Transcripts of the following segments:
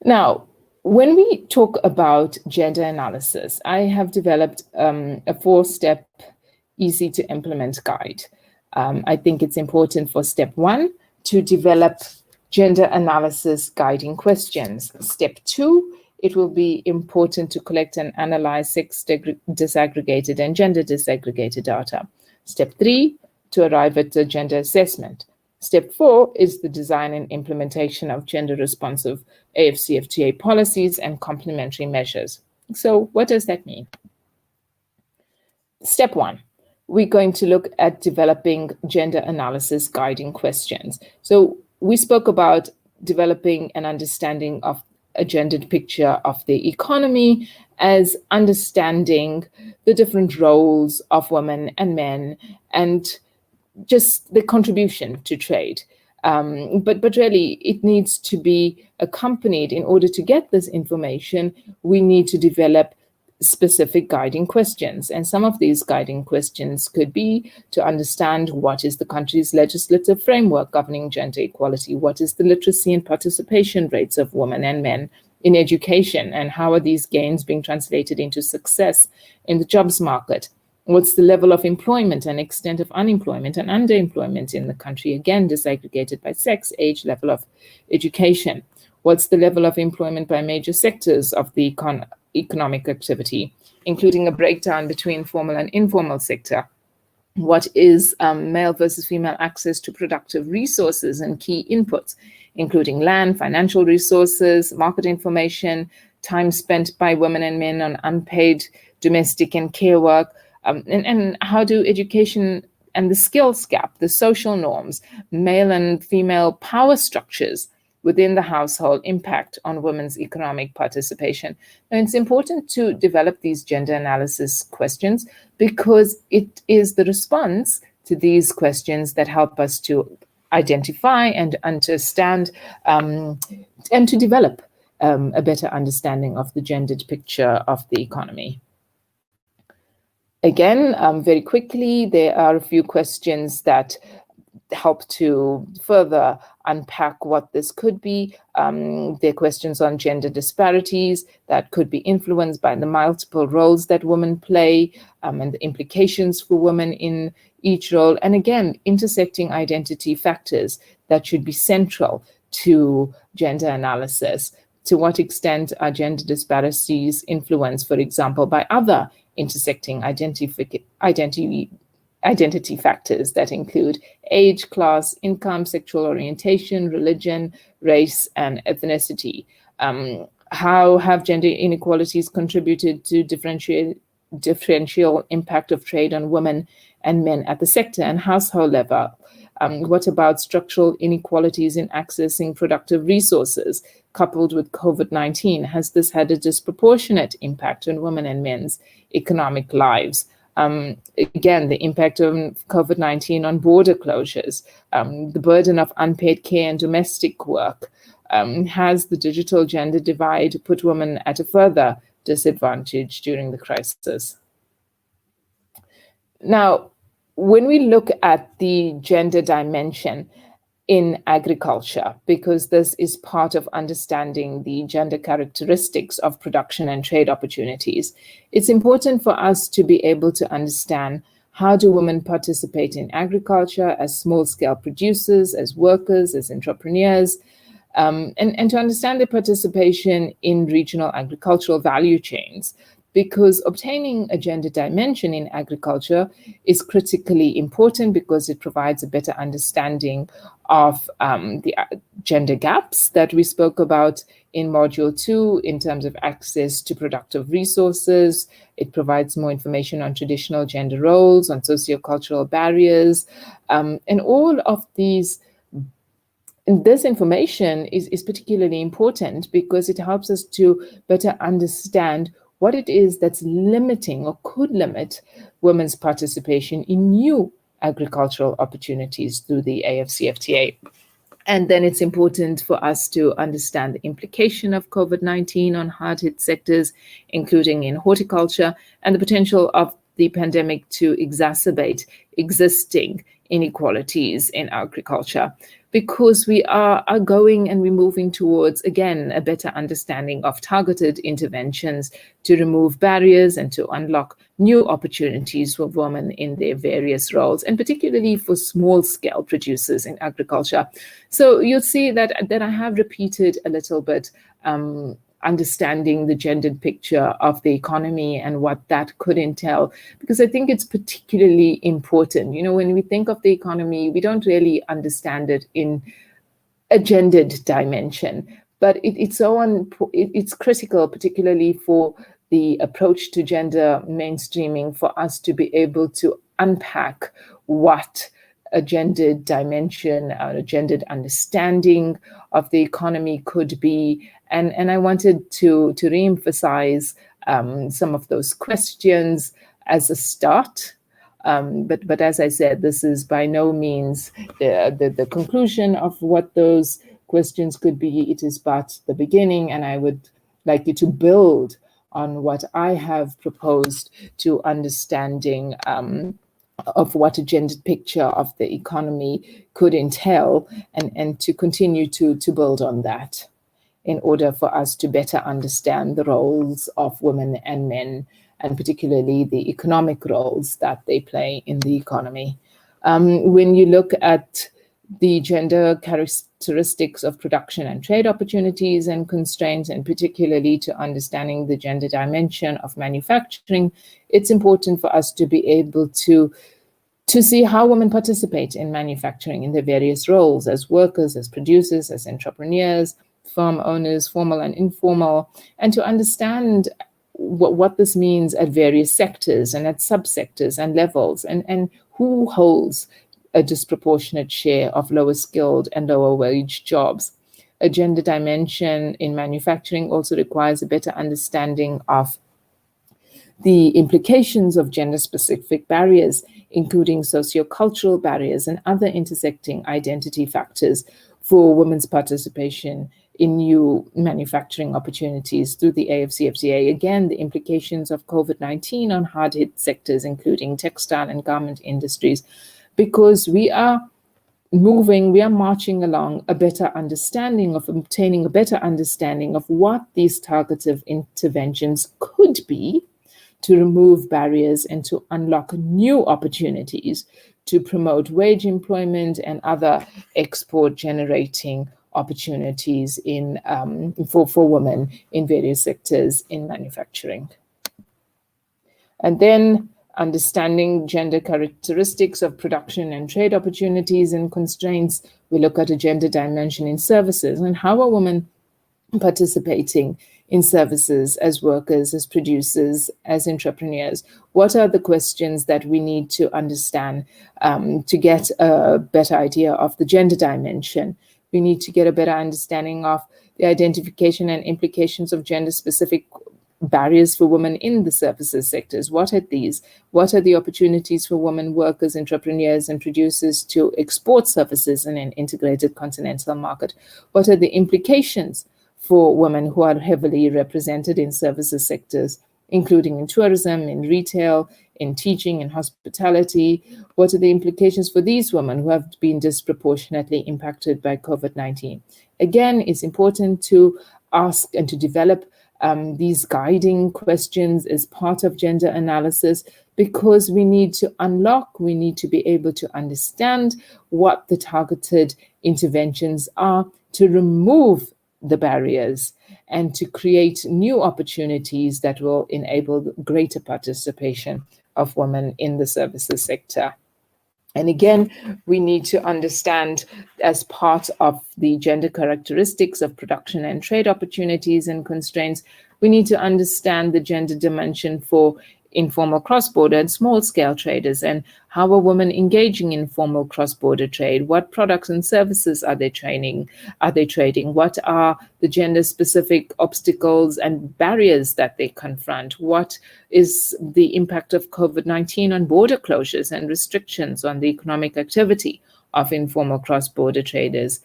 Now, when we talk about gender analysis, I have developed a 4-step, easy to implement guide. I think it's important for step 1 to develop gender analysis guiding questions. Step 2, it will be important to collect and analyze sex disaggregated and gender disaggregated data. Step 3, to arrive at a gender assessment. Step 4 is the design and implementation of gender-responsive AFCFTA policies and complementary measures. So what does that mean? Step 1, we're going to look at developing gender analysis guiding questions. So we spoke about developing an understanding of a gendered picture of the economy as understanding the different roles of women and men and just the contribution to trade. But really, it needs to be accompanied. In order to get this information, we need to develop specific guiding questions. And some of these guiding questions could be to understand what is the country's legislative framework governing gender equality, what is the literacy and participation rates of women and men in education, and how are these gains being translated into success in the jobs market. What's the level of employment and extent of unemployment and underemployment in the country, again, disaggregated by sex, age, level of education. What's the level of employment by major sectors of the economic activity, including a breakdown between formal and informal sector. What is male versus female access to productive resources and key inputs, including land, financial resources, market information, time spent by women and men on unpaid domestic and care work, and how do education and the skills gap, the social norms, male and female power structures within the household impact on women's economic participation. Now, it's important to develop these gender analysis questions because it is the response to these questions that help us to identify and understand and to develop a better understanding of the gendered picture of the economy. Again, very quickly, there are a few questions that help to further unpack what this could be. There are questions on gender disparities that could be influenced by the multiple roles that women play and the implications for women in each role. And again, intersecting identity factors that should be central to gender analysis. To what extent are gender disparities influenced, for example, by other intersecting identity factors that include age, class, income, sexual orientation, religion, race, and ethnicity? How have gender inequalities contributed to differential impact of trade on women and men at the sector and household level? What about structural inequalities in accessing productive resources coupled with COVID-19? Has this had a disproportionate impact on women and men's economic lives? Again, the impact of COVID-19 on border closures, the burden of unpaid care and domestic work. Has the digital gender divide put women at a further disadvantage during the crisis? Now, when we look at the gender dimension in agriculture, because this is part of understanding the gender characteristics of production and trade opportunities, it's important for us to be able to understand how do women participate in agriculture as small-scale producers, as workers, as entrepreneurs, and to understand their participation in regional agricultural value chains. Because obtaining a gender dimension in agriculture is critically important because it provides a better understanding of the gender gaps that we spoke about in module 2 in terms of access to productive resources. It provides more information on traditional gender roles, on sociocultural barriers, and all of these. And this information is particularly important because it helps us to better understand what it is that's limiting or could limit women's participation in new agricultural opportunities through the AFCFTA. And then it's important for us to understand the implication of COVID-19 on hard-hit sectors, including in horticulture, and the potential of the pandemic to exacerbate existing inequalities in agriculture. because we are going and we're moving towards, again, a better understanding of targeted interventions to remove barriers and to unlock new opportunities for women in their various roles, and particularly for small-scale producers in agriculture. So you'll see that I have repeated a little bit understanding the gendered picture of the economy and what that could entail, because I think it's particularly important. When we think of the economy, we don't really understand it in a gendered dimension, but it's critical, particularly for the approach to gender mainstreaming, for us to be able to unpack what a gendered dimension, a gendered understanding of the economy could be. And I wanted to reemphasize some of those questions as a start. But as I said, this is by no means the conclusion of what those questions could be. It is but the beginning, and I would like you to build on what I have proposed to understanding of what a gendered picture of the economy could entail, and to continue to build on that in order for us to better understand the roles of women and men, and particularly the economic roles that they play in the economy. When you look at the gender characteristics of production and trade opportunities and constraints, and particularly to understanding the gender dimension of manufacturing, it's important for us to be able to see how women participate in manufacturing in their various roles as workers, as producers, as entrepreneurs, farm owners, formal and informal, and to understand what this means at various sectors and at subsectors and levels, and who holds a disproportionate share of lower skilled and lower wage jobs. A gender dimension in manufacturing also requires a better understanding of the implications of gender-specific barriers, including sociocultural barriers and other intersecting identity factors for women's participation in new manufacturing opportunities through the AFCFTA. Again, the implications of COVID-19 on hard-hit sectors, including textile and garment industries, because we are marching along a better understanding of obtaining a better understanding of what these targeted interventions could be to remove barriers and to unlock new opportunities to promote wage employment and other export generating opportunities for women in various sectors in manufacturing. And then understanding gender characteristics of production and trade opportunities and constraints, we look at a gender dimension in services and how are women participating in services as workers, as producers, as entrepreneurs. What are the questions that we need to understand to get a better idea of the gender dimension? We need to get a better understanding of the identification and implications of gender-specific barriers for women in the services sectors. What are these? What are the opportunities for women workers, entrepreneurs, and producers to export services in an integrated continental market? What are the implications for women who are heavily represented in services sectors, including in tourism, in retail, in teaching, in hospitality? What are the implications for these women who have been disproportionately impacted by COVID-19? Again, it's important to ask and to develop these guiding questions as part of gender analysis, because we need to we need to be able to understand what the targeted interventions are to remove the barriers and to create new opportunities that will enable greater participation of women in the services sector. And again, we need to understand, as part of the gender characteristics of production and trade opportunities and constraints, we need to understand the gender dimension for informal cross-border and small-scale traders, and how are women engaging in formal cross-border trade? What products and services are they trading? What are the gender-specific obstacles and barriers that they confront? What is the impact of COVID-19 on border closures and restrictions on the economic activity of informal cross-border traders?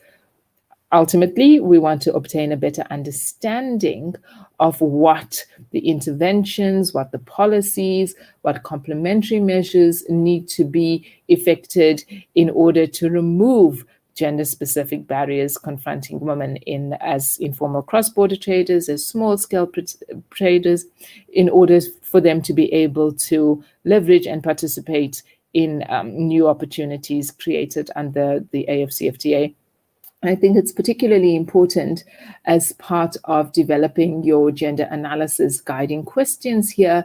Ultimately, we want to obtain a better understanding of what the interventions, what the policies, what complementary measures need to be effected in order to remove gender-specific barriers confronting women as informal cross-border traders, as small-scale traders, in order for them to be able to leverage and participate in new opportunities created under the AFCFTA. I think it's particularly important as part of developing your gender analysis guiding questions here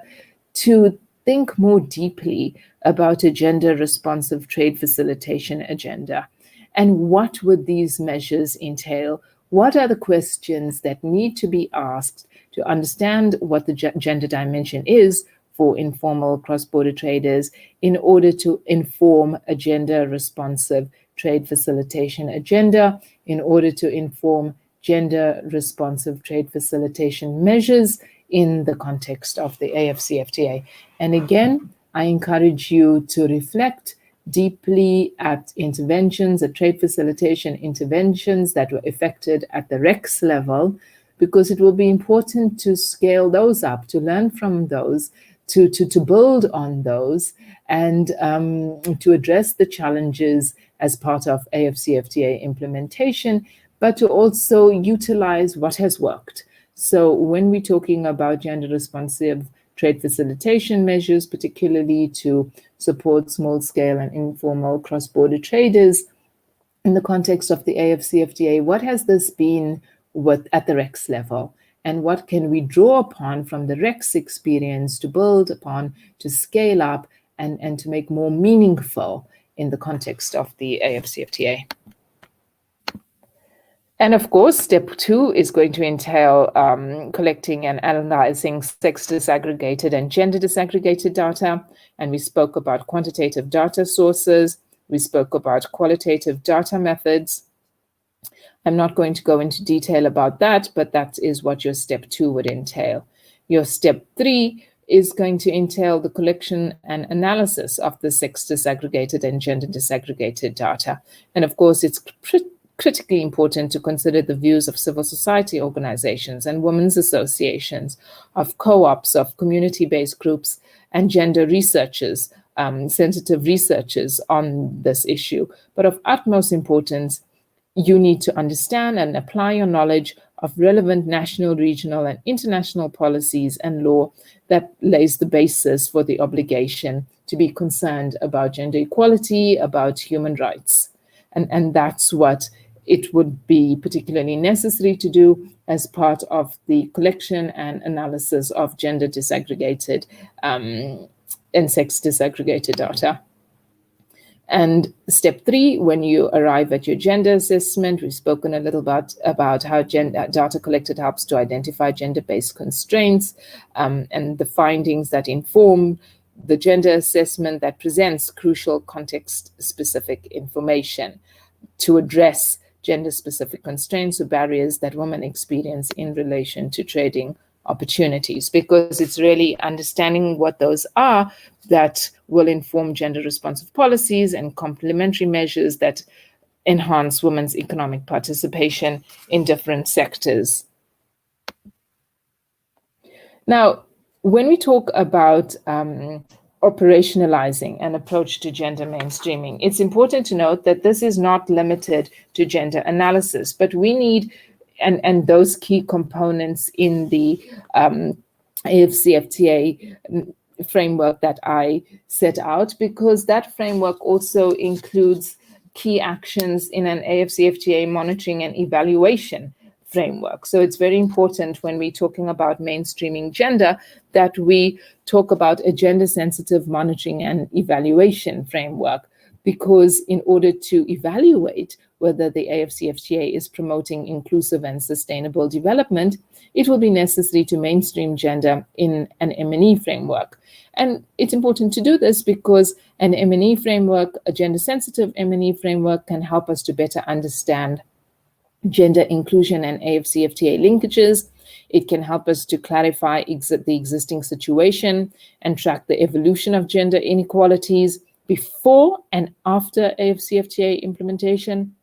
to think more deeply about a gender-responsive trade facilitation agenda. And what would these measures entail? What are the questions that need to be asked to understand what the gender dimension is for informal cross-border traders in order to inform a gender-responsive trade facilitation agenda, in order to inform gender-responsive trade facilitation measures in the context of the AFCFTA. And again, I encourage you to reflect deeply at interventions, at trade facilitation interventions that were effected at the REX level, because it will be important to scale those up, to learn from those, to build on those, and to address the challenges as part of AFCFTA implementation, but to also utilize what has worked. So when we're talking about gender-responsive trade facilitation measures, particularly to support small-scale and informal cross-border traders in the context of the AFCFTA, what has this been at the REX level? And what can we draw upon from the REX experience to build upon, to scale up, and to make more meaningful in the context of the AFCFTA? And of course, step 2 is going to entail collecting and analyzing sex disaggregated and gender disaggregated data. And we spoke about quantitative data sources. We spoke about qualitative data methods. I'm not going to go into detail about that, but that is what your step 2 would entail. Your step 3 is going to entail the collection and analysis of the sex disaggregated and gender disaggregated data. And of course, it's critically important to consider the views of civil society organizations and women's associations, of co-ops, of community-based groups, and gender researchers, sensitive researchers on this issue. But of utmost importance, you need to understand and apply your knowledge of relevant national, regional, and international policies and law that lays the basis for the obligation to be concerned about gender equality, about human rights. And that's what it would be particularly necessary to do as part of the collection and analysis of gender disaggregated and sex disaggregated data. And step 3, when you arrive at your gender assessment, we've spoken a little about how data collected helps to identify gender-based constraints and the findings that inform the gender assessment that presents crucial context-specific information to address gender-specific constraints or barriers that women experience in relation to trading opportunities, because it's really understanding what those are that will inform gender-responsive policies and complementary measures that enhance women's economic participation in different sectors. Now, when we talk about operationalizing an approach to gender mainstreaming, it's important to note that this is not limited to gender analysis, but we need and those key components in the AFCFTA framework that I set out, because that framework also includes key actions in an AFCFTA monitoring and evaluation framework. So it's very important when we're talking about mainstreaming gender that we talk about a gender-sensitive monitoring and evaluation framework, because in order to evaluate whether the AFCFTA is promoting inclusive and sustainable development, it will be necessary to mainstream gender in an M&E framework. And it's important to do this because an M&E framework, a gender-sensitive M&E framework, can help us to better understand gender inclusion and AFCFTA linkages. It can help us to clarify the existing situation and track the evolution of gender inequalities before and after AFCFTA implementation.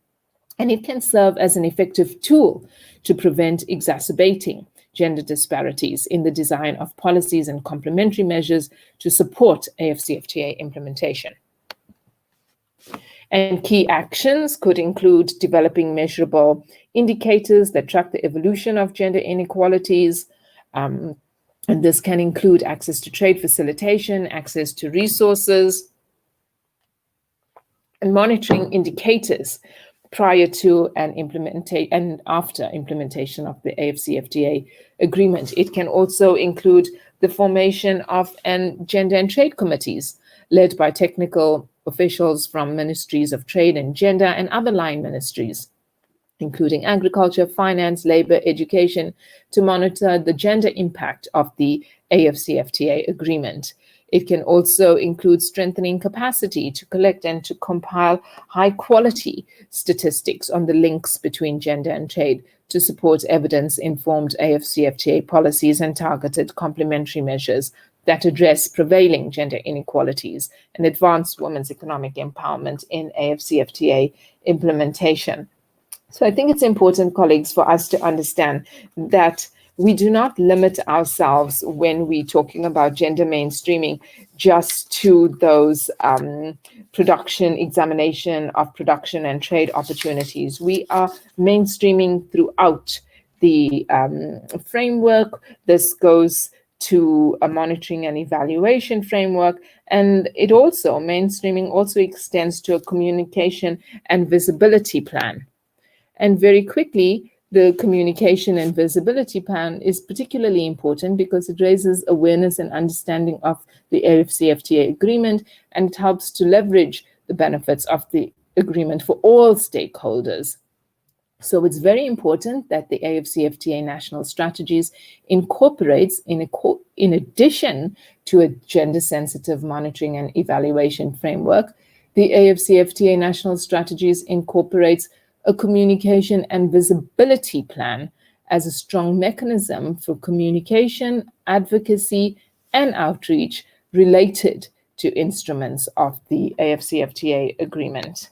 And it can serve as an effective tool to prevent exacerbating gender disparities in the design of policies and complementary measures to support AFCFTA implementation. And key actions could include developing measurable indicators that track the evolution of gender inequalities. And this can include access to trade facilitation, access to resources, and monitoring indicators prior to and after implementation of the AFCFTA agreement. It can also include the formation of gender and trade committees led by technical officials from ministries of trade and gender and other line ministries, including agriculture, finance, labor, education, to monitor the gender impact of the AFCFTA agreement. It can also include strengthening capacity to collect and to compile high-quality statistics on the links between gender and trade to support evidence-informed AFCFTA policies and targeted complementary measures that address prevailing gender inequalities and advance women's economic empowerment in AFCFTA implementation. So I think it's important, colleagues, for us to understand that we do not limit ourselves when we're talking about gender mainstreaming just to those examination of production and trade opportunities. We are mainstreaming throughout the framework. This goes to a monitoring and evaluation framework, and mainstreaming also extends to a communication and visibility plan. And very quickly, the communication and visibility plan is particularly important because it raises awareness and understanding of the AFCFTA agreement, and it helps to leverage the benefits of the agreement for all stakeholders. So it's very important that the AFCFTA national strategies incorporates, in addition to a gender-sensitive monitoring and evaluation framework, the AFCFTA national strategies incorporates a communication and visibility plan as a strong mechanism for communication, advocacy, and outreach related to instruments of the AFCFTA agreement.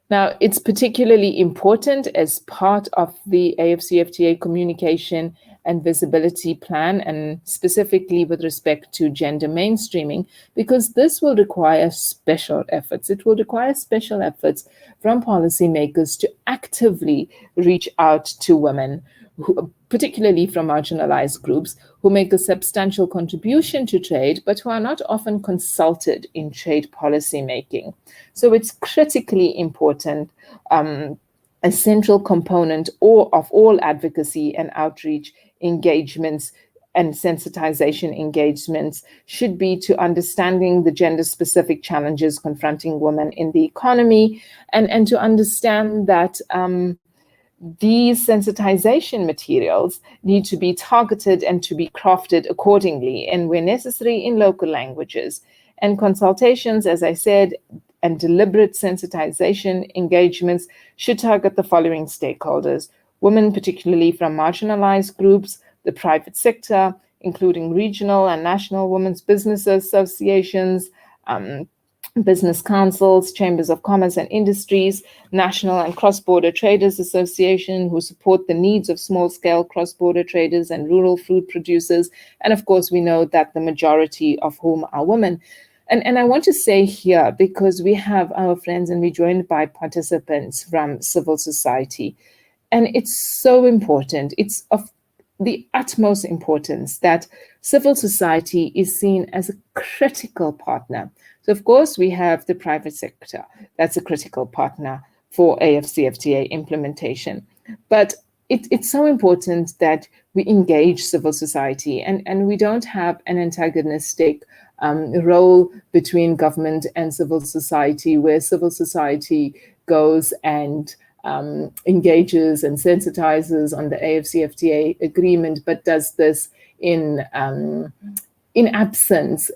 Now, it's particularly important as part of the AFCFTA communication and visibility plan, and specifically with respect to gender mainstreaming, because this will require special efforts. It will require special efforts from policymakers to actively reach out to women, particularly from marginalized groups, who make a substantial contribution to trade, but who are not often consulted in trade policy making. So it's critically important, a central component of all advocacy and outreach engagements and sensitization engagements should be to understanding the gender-specific challenges confronting women in the economy, and to understand that these sensitization materials need to be targeted and to be crafted accordingly, and where necessary in local languages. And consultations, as I said, and deliberate sensitization engagements should target the following stakeholders: women, particularly from marginalized groups, the private sector, including regional and national women's business associations, business councils, chambers of commerce and industries, national and cross-border traders association who support the needs of small-scale cross-border traders and rural food producers. And of course, we know that the majority of whom are women. And I want to say here, because we have our friends and we're joined by participants from civil society, and it's so important, it's of the utmost importance that civil society is seen as a critical partner. So of course, we have the private sector, that's a critical partner for AFCFTA implementation. But it's so important that we engage civil society, and we don't have an antagonistic role between government and civil society, where civil society goes and engages and sensitizes on the AFCFTA agreement, but does this in absence.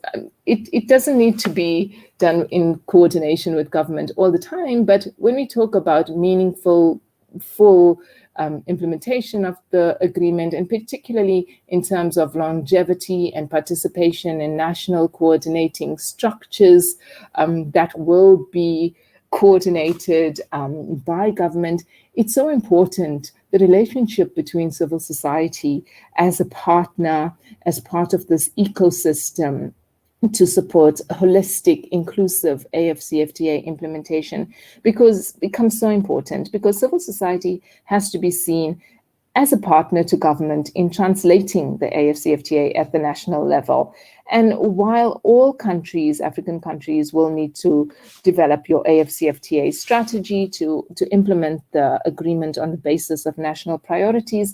It doesn't need to be done in coordination with government all the time, but when we talk about meaningful, full implementation of the agreement, and particularly in terms of longevity and participation in national coordinating structures that will be coordinated by government, it's so important, the relationship between civil society as a partner, as part of this ecosystem, to support a holistic, inclusive AFCFTA implementation, because it becomes so important, because civil society has to be seen as a partner to government in translating the AFCFTA at the national level. And while all countries, African countries, will need to develop your AFCFTA strategy to implement the agreement on the basis of national priorities,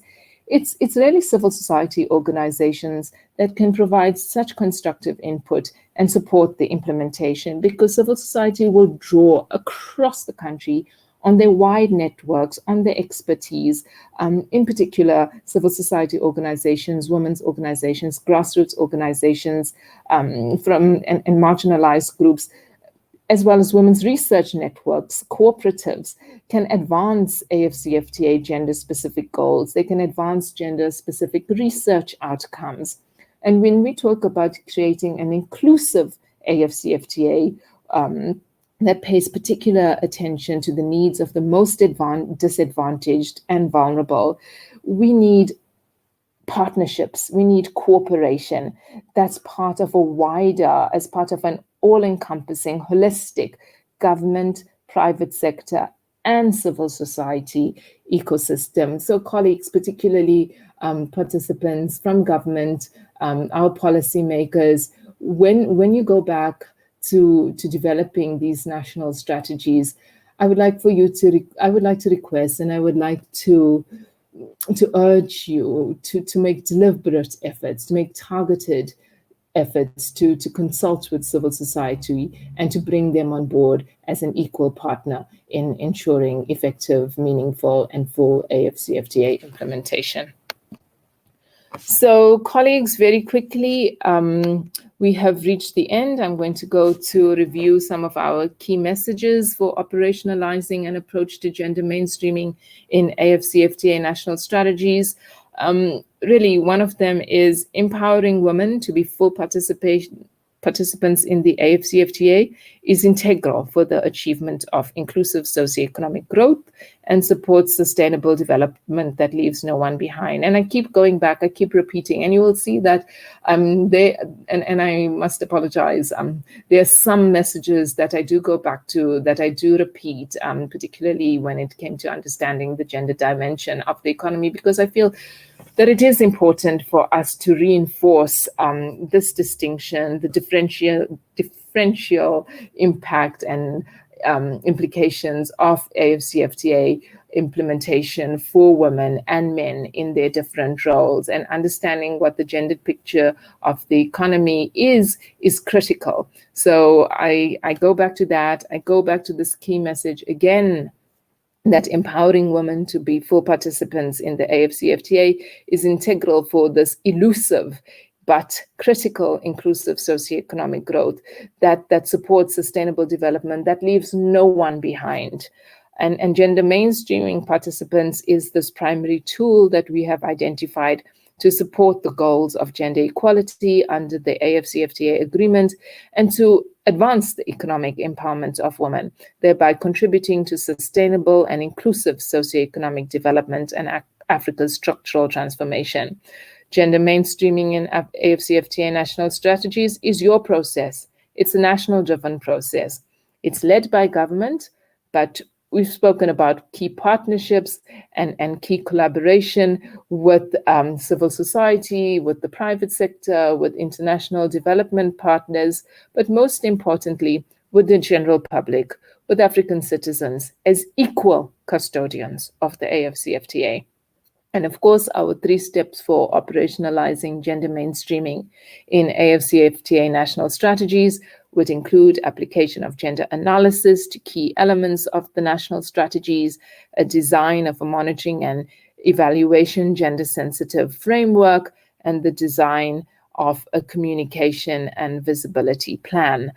it's really civil society organizations that can provide such constructive input and support the implementation, because civil society will draw across the country on their wide networks, on their expertise, in particular, civil society organizations, women's organizations, grassroots organizations, and marginalized groups, as well as women's research networks, cooperatives, can advance AFCFTA gender-specific goals. They can advance gender-specific research outcomes. And when we talk about creating an inclusive AFCFTA that pays particular attention to the needs of the most disadvantaged and vulnerable, we need partnerships, we need cooperation that's part of a wider, as part of an all-encompassing, holistic government, private sector, and civil society ecosystem. So colleagues, particularly participants from government, our policymakers, when you go back to developing these national strategies, I would like to request, and I would like to urge you to make deliberate efforts, to make targeted efforts to consult with civil society and to bring them on board as an equal partner in ensuring effective, meaningful, and full AFCFTA implementation. So colleagues, very quickly, we have reached the end. I'm going to go to review some of our key messages for operationalizing an approach to gender mainstreaming in AFCFTA national strategies. Really, one of them is empowering women to be full participants in the AFCFTA is integral for the achievement of inclusive socioeconomic growth and supports sustainable development that leaves no one behind. And I keep going back, I keep repeating, and you will see that and I must apologize, there are some messages that I do go back to, that I do repeat, particularly when it came to understanding the gender dimension of the economy, because I feel that it is important for us to reinforce this distinction, the differential impact and implications of AFCFTA implementation for women and men in their different roles, and understanding what the gendered picture of the economy is critical. So I go back to that. I go back to this key message again, that empowering women to be full participants in the AFCFTA is integral for this elusive but critical inclusive socioeconomic growth that supports sustainable development, that leaves no one behind. And gender mainstreaming participants is this primary tool that we have identified to support the goals of gender equality under the AFCFTA agreement and to advance the economic empowerment of women, thereby contributing to sustainable and inclusive socioeconomic development and Africa's structural transformation. Gender mainstreaming in AFCFTA national strategies is your process. It's a national-driven process. It's led by government, but we've spoken about key partnerships and key collaboration with civil society, with the private sector, with international development partners, but most importantly, with the general public, with African citizens as equal custodians of the AFCFTA. And of course, our 3 steps for operationalizing gender mainstreaming in AFCFTA national strategies would include application of gender analysis to key elements of the national strategies, a design of a monitoring and evaluation gender-sensitive framework, and the design of a communication and visibility plan.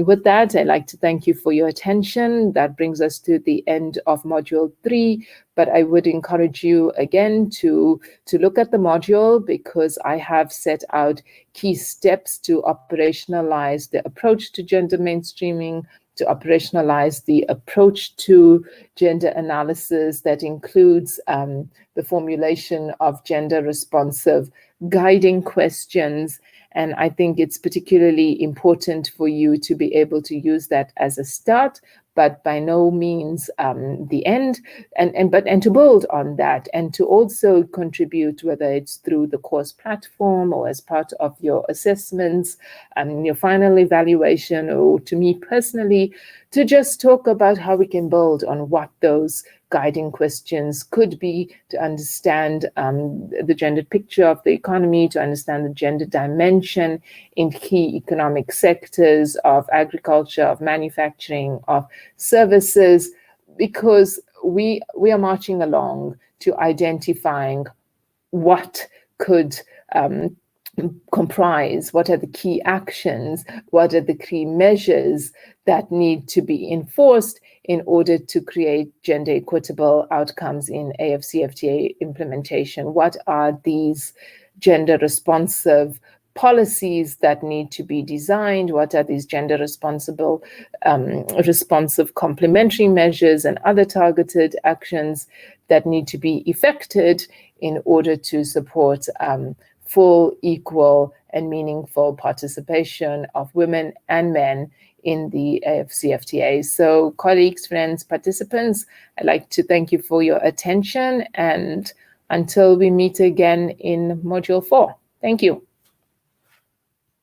With that, I'd like to thank you for your attention. That brings us to the end of module 3, but I would encourage you again to look at the module, because I have set out key steps to operationalize the approach to gender mainstreaming to operationalize the approach to gender analysis that includes the formulation of gender-responsive guiding questions. And I think it's particularly important for you to be able to use that as a start, but by no means the end, and to build on that, and to also contribute, whether it's through the course platform or as part of your assessments and your final evaluation, or to me personally, to just talk about how we can build on what those guiding questions could be, to understand the gendered picture of the economy, to understand the gender dimension in key economic sectors of agriculture, of manufacturing, of services, because we are marching along to identifying what could comprise, what are the key actions, what are the key measures that need to be enforced in order to create gender equitable outcomes in AFCFTA implementation. What are these gender responsive policies that need to be designed? What are these gender responsive complementary measures and other targeted actions that need to be effected in order to support full, equal, and meaningful participation of women and men in the AFCFTA. So colleagues, friends, participants, I'd like to thank you for your attention, and until we meet again in Module 4. Thank you.